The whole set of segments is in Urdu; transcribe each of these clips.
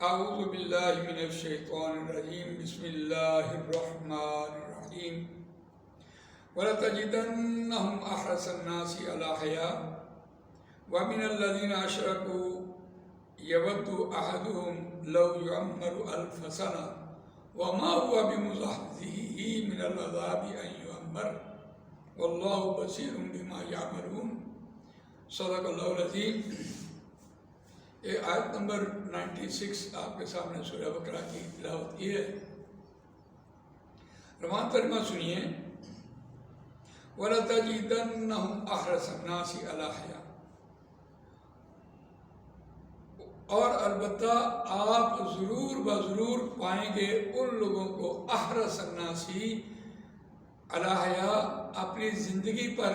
اعوذ باللہ من الشیطان الرجیم بسم اللہ الرحمن الرحیم وَلَتَجِدَنَّهُمْ أَحْرَصَ النَّاسِ عَلَىٰ حَيَاةٍ وَمِنَ الَّذِينَ أَشْرَكُوا يَوَدُّ أَحَدُهُمْ لَوْ يُعَمَّرُ أَلْفَ سَنَةٍ وَمَا هُوَ بِمُزَحْزِحِهِ مِنَ الْعَذَابِ أَن يُعَمَّرَ وَاللَّهُ بَصِيرٌ بِمَا يَعْمَلُونَ صدق اللہ العظیم۔ یہ آیت نمبر 96 آپ کے سامنے سورہ بقرہ کی تلاوت کی ہے۔ روان ترجمہ سنیے۔ وَلَتَجِدَنَّهُمْ أَحْرَصَ النَّاسِ عَلَىٰ حَيَاةٍ، اور البتہ آپ ضرور بضرور پائیں گے ان لوگوں کو احرص الناس علی حیاۃ، اپنی زندگی پر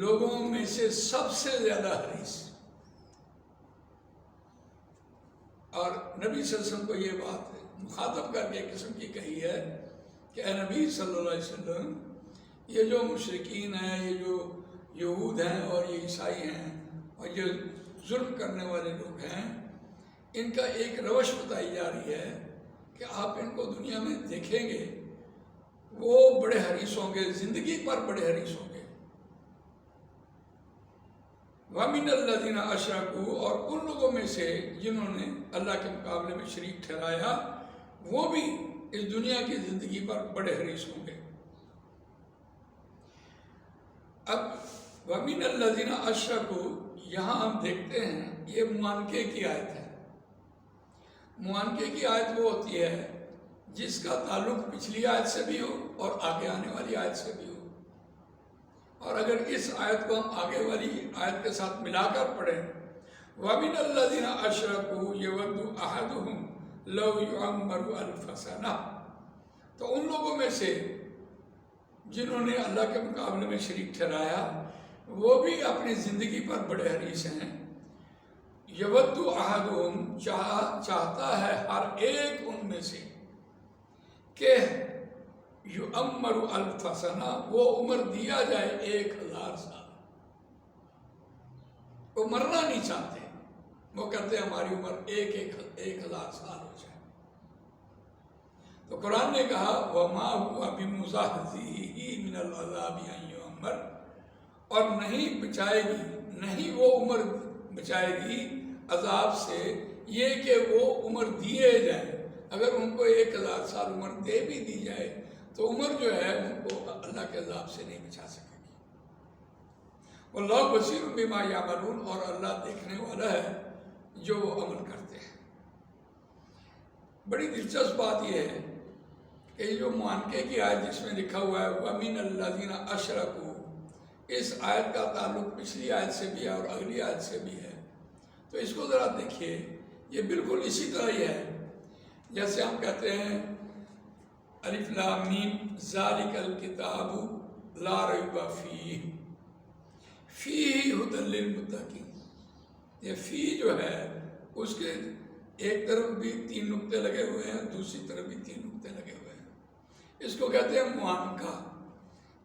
لوگوں میں سے سب سے زیادہ حریص۔ اور نبی صلی اللہ علیہ وسلم کو یہ بات مخاطب کر کے ایک قسم کی کہی ہے کہ اے نبی صلی اللہ علیہ وسلم، یہ جو مشرکین ہیں، یہ جو یہود ہیں اور یہ عیسائی ہیں اور یہ ظلم کرنے والے لوگ ہیں، ان کا ایک روش بتائی جا رہی ہے کہ آپ ان کو دنیا میں دیکھیں گے، وہ بڑے حریص ہوں گے، زندگی پر بڑے حریص ہوں گے۔ وَمِنَ الَّذِينَ أَشْرَكُوا، اور ان لوگوں میں سے جنہوں نے اللہ کے مقابلے میں شریک ٹھہرایا، وہ بھی اس دنیا کی زندگی پر بڑے حریص ہوں گے۔ اب وَمِنَ الَّذِينَ أَشْرَكُوا، یہاں ہم دیکھتے ہیں یہ معانقے کی آیت ہے۔ معانقے کی آیت وہ ہوتی ہے جس کا تعلق پچھلی آیت سے بھی ہو اور آگے آنے والی آیت سے بھی ہو۔ اور اگر اس آیت کو ہم آگے والی آیت کے ساتھ ملا کر پڑھیں، وَمِنَ الَّذِينَ أَشْرَكُوا يَوَدُّ أَحَدُهُمْ لَوْ يُعَمَّرُ أَلْفَ سَنَةٍ، تو ان لوگوں میں سے جنہوں نے اللہ کے مقابلے میں شریک ٹھہرایا، وہ بھی اپنی زندگی پر بڑے حریص ہیں۔ یود احدہم، چاہتا ہے ہر ایک ان میں سے کہ یعمر الف سنہ، وہ عمر دیا جائے 1000 سال۔ وہ مرنا نہیں چاہتے، وہ کہتے ہیں ہماری عمر 1000 سال ہو جائے۔ تو قرآن نے کہا وَمَا هُوَ بِمُزَحْزِحِهِ مِنَ الْعَذَابِ أَن يُعَمَّرَ، اور نہیں بچائے گی، نہیں وہ عمر بچائے گی عذاب سے یہ کہ وہ عمر دیے جائے۔ اگر ان کو 1000 سال عمر دے بھی دی جائے تو عمر جو ہے ان کو اللہ کے عذاب سے نہیں بچا سکے گی۔ واللہ بصیر بما یعملون، اور اللہ دیکھنے والا ہے جو وہ عمل کرتے ہیں۔ بڑی دلچسپ بات یہ ہے کہ یہ جو معانقے کی آیت جس میں لکھا ہوا ہے وَمِنَ الَّذِينَ أَشْرَكُوا، اس آیت کا تعلق پچھلی آیت سے بھی ہے اور اگلی آیت سے بھی ہے۔ تو اس کو ذرا دیکھیے، یہ بالکل اسی طرح ہی ہے جیسے ہم کہتے ہیں الف لام میم ذالک الکتاب لا ریب فیہ، فیہ ھدی للمتقین۔ یہ فی جو ہے اس کے ایک طرف بھی 3 نقطے لگے ہوئے ہیں، دوسری طرف بھی 3 نقطے لگے ہوئے ہیں۔ اس کو کہتے ہیں معانقہ۔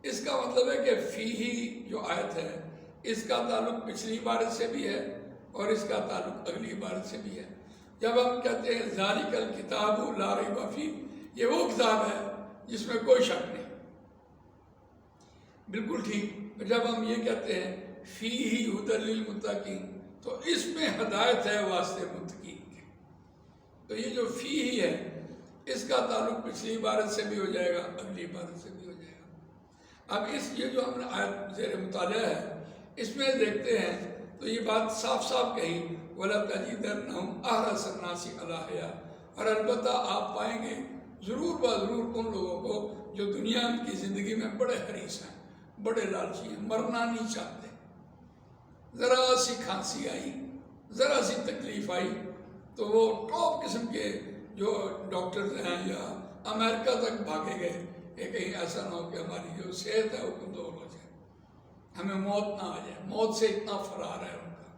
اس کا مطلب ہے کہ فیہ جو آیت ہے اس کا تعلق پچھلی عبارت سے بھی ہے اور اس کا تعلق اگلی عبارت سے بھی ہے۔ جب ہم کہتے ہیں ذالک الکتاب لا ریب فیہ، یہ وہ کتاب ہے جس میں کوئی شک نہیں، بالکل ٹھیک۔ جب ہم یہ کہتے ہیں فیہ ھدی للمتقین، تو اس میں ہدایت ہے واسطے متقین کے۔ تو یہ جو فیہ ہے اس کا تعلق پچھلی عبارت سے بھی ہو جائے گا، اگلی عبارت سے بھی ہو جائے گا۔ اب یہ جو ہم نے آیت زیر مطالعہ ہے اس میں دیکھتے ہیں تو یہ بات صاف صاف کہی وَلَتَجِدَنَّهُمْ أَحْرَصَ النَّاسِ عَلَىٰ حَيَاةٍ، اور البتہ آپ پائیں گے ضرور بضرور ان لوگوں کو جو دنیا کی زندگی میں بڑے حریص ہیں، بڑے لالچی ہیں، مرنا نہیں چاہتے۔ ذرا سی کھانسی آئی، ذرا سی تکلیف آئی تو وہ ٹاپ قسم کے جو ڈاکٹرز ہیں یا امریکہ تک بھاگے گئے کہ کہیں ایسا نہ ہو کہ ہماری جو صحت ہے وہ کمزور ہو جائے، ہمیں موت نہ آ جائے۔ موت سے اتنا فرار ہے ان کا،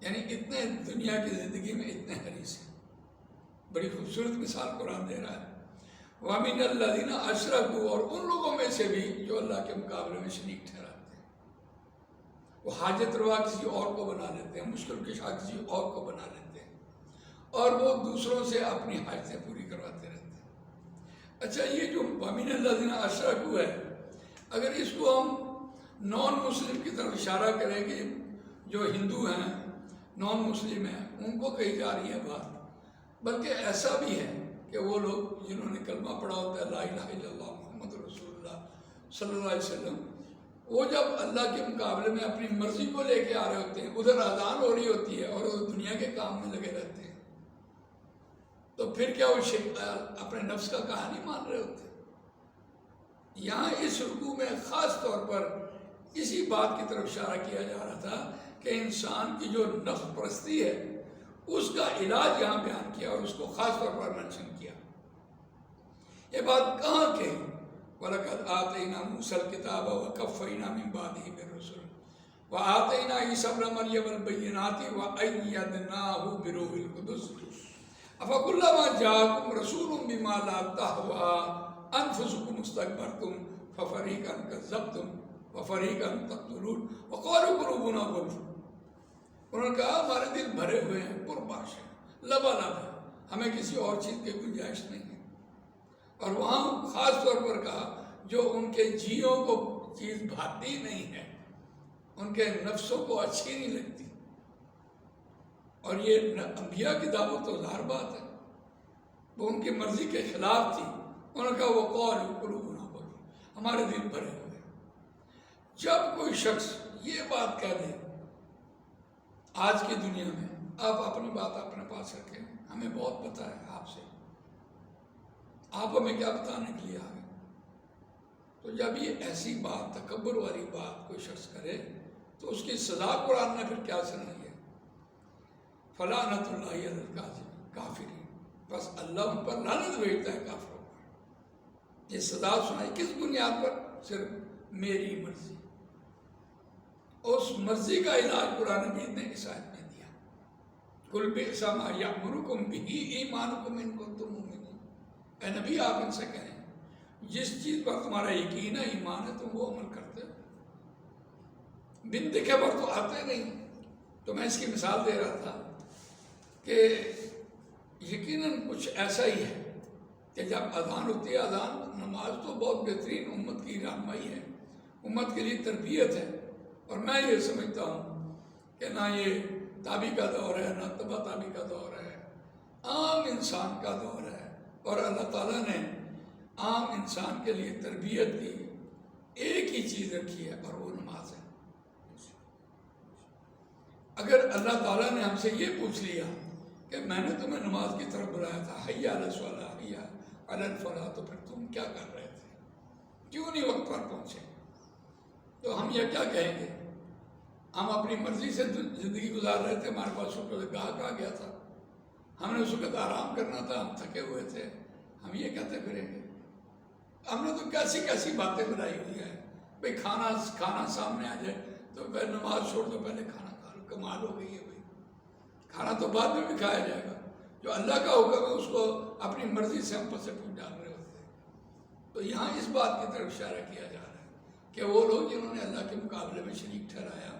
یعنی اتنے دنیا کی زندگی میں اتنے حریص ہیں۔ بڑی خوبصورت مثال قرآن دے رہا ہے۔ وَمِنَ الَّذِينَ أَشْرَكُوا، اور ان لوگوں میں سے بھی جو اللہ کے مقابلے میں شریک ٹھہراتے ہیں۔ وہ حاجت روا کسی اور کو بنا لیتے ہیں، مشکل کشا کسی اور کو بنا لیتے ہیں، اور وہ دوسروں سے اپنی حاجتیں پوری کرواتے رہتے ہیں۔ اچھا، یہ جو وَمِنَ الَّذِينَ أَشْرَكُوا ہے، اگر اس کو ہم نان مسلم کی طرف اشارہ کریں کہ جو ہندو ہیں، نان مسلم ہیں، ان کو کہی جا رہی ہے بات، بلکہ ایسا بھی ہے کہ وہ لوگ جنہوں نے کلمہ پڑھا ہوتا ہے لا الہ الا اللہ محمد رسول اللہ صلی اللہ علیہ وسلم، وہ جب اللہ کے مقابلے میں اپنی مرضی کو لے کے آ رہے ہوتے ہیں، ادھر اذان ہو رہی ہوتی ہے اور وہ دنیا کے کام میں لگے رہتے ہیں، تو پھر کیا وہ اپنے نفس کا کہا نہیں مان رہے ہوتے؟ یہاں اس رکوع میں خاص طور پر اسی بات کی طرف اشارہ کیا جا رہا تھا کہ انسان کی جو نفس پرستی ہے اس کا علاج یہاں بیان کیا اور اس کو خاص طور پر منشن کیا۔ یہ بات کہاں کہی؟ وَلَقَدْ آتَيْنَا مُوسَى الْكِتَابَ وَكَفَّيْنَا مِن بَعْدِهِ بِالرُّسُلِ وَآتَيْنَا عِيسَى ابْنَ مَرْيَمَ الْبَيِّنَاتِ وَأَيَّدْنَاهُ بِرُوحِ الْقُدُسِ أَفَكُلَّمَا جَاءَكُمْ رَسُولٌ بِمَا لَا تَهْوَىٰ أَنفُسُكُمُ اسْتَكْبَرْتُمْ فَفَرِيقًا كَذَّبْتُمْ وَفَرِيقًا تَقْتُلُونَ وَقَالُوا قُلُوبُنَا غُلْفٌ۔ انہوں نے کہا ہمارے دل بھرے ہوئے ہیں، پرباش ہیں، لبالب ہیں، ہمیں کسی اور چیز کی گنجائش نہیں ہے۔ اور وہاں خاص طور پر کہا جو ان کے جیوں کو چیز بھاتی نہیں ہے، ان کے نفسوں کو اچھی نہیں لگتی، اور یہ انبیاء کی دعوت تو ظاہر بات ہے، وہ ان کی مرضی کے خلاف تھی۔ انہوں نے کہا وہ قَالُوا قُلُوبُنَا غُلْفٌ، ہمارے دل بھرے ہوئے ہیں۔ جب کوئی شخص یہ بات کہہ دے آج کی دنیا میں، آپ اپنی بات اپنے پاس رکھیں، ہمیں بہت پتہ ہے آپ سے، آپ ہمیں کیا بتانے کے لیے آ گئے؟ تو جب یہ ایسی بات، تکبر والی بات کوئی شخص کرے تو اس کی سزا قرآن نے پھر کیا سنائی ہے؟ فَلَعْنَةُ اللَّهِ عَلَى الْكَافِرِينَ، بس اللہ ان پر لعنت بھیجتا ہے کافروں پر۔ یہ سزا سنائی کس بنیاد پر؟ صرف میری مرضی۔ اس مرضی کا علاج قرآن مجید نے اس آیت میں دیا۔ قُلْ بِئْسَ مَا يَأْمُرُكُمْ بِهِ إِيمَانُكُمْ إِن كُنتُم مُؤْمِنِينَ، اے نبی آپ ان سے کہیں جس چیز پر تمہارا یقین ہے، ایمان ہے، تم وہ عمل کرتے ہو، بن دکھے پر تو آتے نہیں۔ تو میں اس کی مثال دے رہا تھا کہ یقیناً کچھ ایسا ہی ہے کہ جب اذان ہوتی ہے، اذان نماز تو بہت بہترین امت کی رہنمائی ہے، امت کے لیے تربیت ہے، اور میں یہ سمجھتا ہوں کہ نہ یہ تابعی کا دور ہے، نہ تبع تابعی کا دور ہے، عام انسان کا دور ہے، اور اللہ تعالیٰ نے عام انسان کے لیے تربیت کی ایک ہی چیز رکھی ہے، اور وہ نماز ہے۔ اگر اللہ تعالیٰ نے ہم سے یہ پوچھ لیا کہ میں نے تمہیں نماز کی طرف بلایا تھا، حی علی الصلاۃ، حی علی الفلاح، تو پھر تم کیا کر رہے تھے؟ کیوں نہیں وقت پر پہنچے؟ تو ہم یہ کیا کہیں گے؟ ہم اپنی مرضی سے زندگی گزار رہے تھے، ہمارے پاس گاہک آ گیا تھا، ہم نے اس وقت آرام کرنا تھا، ہم تھکے ہوئے تھے، ہم یہ کہتے پھریں گے؟ ہم نے تو کیسی کیسی باتیں بنائی ہوئی ہیں، بھئی کھانا سامنے آ جائے تو پہلے نماز چھوڑ دو، پہلے کھانا کھا لو، کمال ہو گئی ہے بھائی، کھانا تو بعد میں بھی کھایا جائے گا، جو اللہ کا حکم ہے اس کو اپنی مرضی سے ہم پر سے پوچھ ڈال رہے ہوتے ہیں۔ تو یہاں اس بات کی طرف اشارہ کیا جا رہا ہے کہ وہ لوگ جنہوں نے اللہ کے مقابلے میں شریک ٹھہرایا،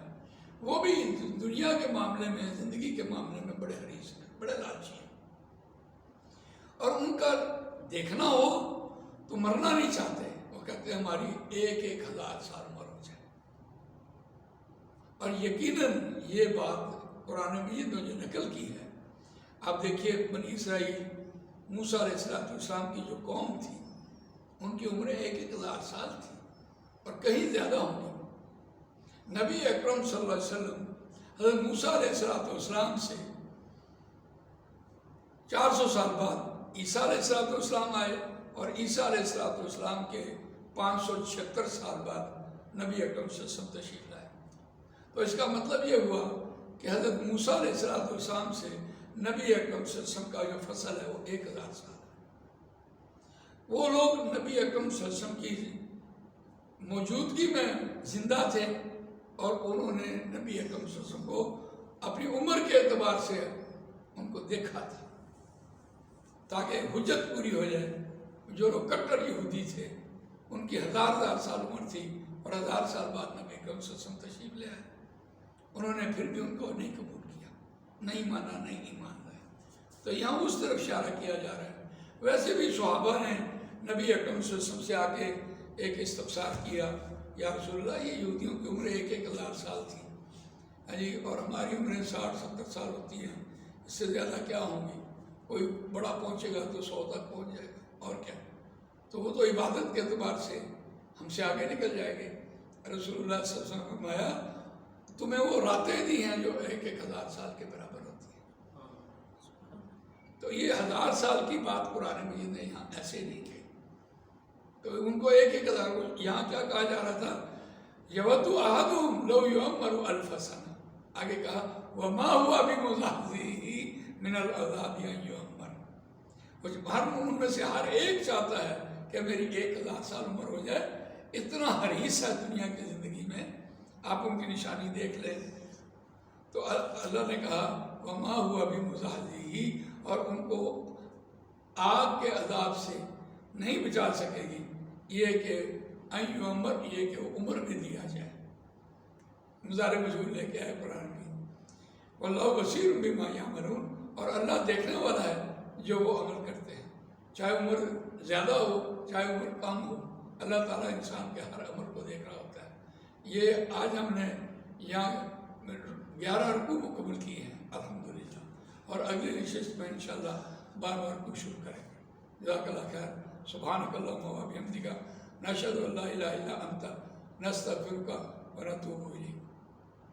وہ بھی دنیا کے معاملے میں، زندگی کے معاملے میں بڑے حریص ہیں، بڑے لالچی ہیں، اور ان کا دیکھنا ہو تو مرنا نہیں چاہتے، وہ کہتے ہیں ہماری 1,000 سال عمر ہو جائے۔ اور یقیناً یہ بات قرآن مجید نے جو نقل کی ہے، آپ دیکھیے بنی اسرائیل، موسیٰ علیہ السلام کی جو قوم تھی، ان کی عمریں 1,000 سال تھی اور کہیں زیادہ ہوں گی۔ نبی اکرم صلی اللہ علیہ وسلم حضرت موسیٰ علیہ السلام سے 400 سال بعد عیسیٰ علیہ السلام آئے، اور عیسیٰ علیہ السلام کے 576 سال بعد نبی اکرم صلی اللہ علیہ وسلم تشریف لائے۔ تو اس کا مطلب یہ ہوا کہ حضرت موسیٰ علیہ السلام سے نبی اکرم صلی اللہ علیہ وسلم کا جو فصل ہے وہ 1,000 سال ہے۔ وہ لوگ نبی اکرم صلی اللہ علیہ وسلم کی موجودگی میں زندہ تھے، اور انہوں نے نبی اکرم صلی اللہ علیہ وسلم کو اپنی عمر کے اعتبار سے ان کو دیکھا تھا، تاکہ حجت پوری ہو جائے۔ جو لوگ کٹر یہودی تھے، ان کی 1,000 سال عمر تھی، اور 1,000 سال بعد نبی اکرم صلی اللہ علیہ وسلم تشریف لے آئے، انہوں نے پھر بھی ان کو نہیں قبول کیا، نہیں مانا، نہیں ایمان لائے۔ تو یہاں اس طرف اشارہ کیا جا رہا ہے۔ ویسے بھی صحابہ نے نبی اکرم صلی اللہ علیہ وسلم سے آ کے ایک استفسار کیا، یا رسول اللہ یہ یہودیوں کی عمریں 1,000 سال تھی، ہاں جی، اور ہماری عمریں 60-70 سال ہوتی ہیں، اس سے زیادہ کیا ہوں گی؟ کوئی بڑا پہنچے گا تو 100 تک پہنچ جائے گا، اور کیا؟ تو وہ تو عبادت کے اعتبار سے ہم سے آگے نکل جائے گے۔ رسول اللہ صلی اللہ علیہ وسلم نے فرمایا تمہیں وہ راتیں دی ہیں جو 1,000 سال کے برابر ہوتی ہیں۔ تو یہ 1000 سال کی بات قرآن مجید نے یہاں ایسے نہیں کی، تو ان کو 1,000 یہاں کیا کہا جا رہا تھا؟ یود احدہم لو یعمر 1000 سنہ، آگے کہا وما ہوا بمزحزحہ من العذاب ان یعمر، ہر ان میں سے ہر ایک چاہتا ہے کہ میری 1,000 سال عمر ہو جائے، اتنا حریص ہے دنیا کی زندگی میں، آپ ان کی نشانی دیکھ لیں۔ تو اللہ نے کہا وما ہوا بمزحزحہ، اور ان کو آگ کے عذاب سے نہیں بچا سکے گی یہ کہ ان یعمر، یہ کہ وہ عمر میں دیا جائے۔ مضارع مجہول لے کے آئے قرآن کی، واللہ بصیر بما یعملون، اور اللہ دیکھنے والا ہے جو وہ عمل کرتے ہیں، چاہے عمر زیادہ ہو چاہے عمر کم ہو، اللہ تعالیٰ انسان کے ہر عمل کو دیکھ رہا ہوتا ہے۔ یہ آج ہم نے یہاں 11 رکوع مکمل کی ہیں الحمدللہ، اور اگلی نشست میں انشاءاللہ 12 رکوع شروع کریں گے۔ جزاک اللہ خیر۔ سبحانک اللہم و بحمدک، نشہد ان لا الہ الا انت، نستغفرک و نتوب الیک۔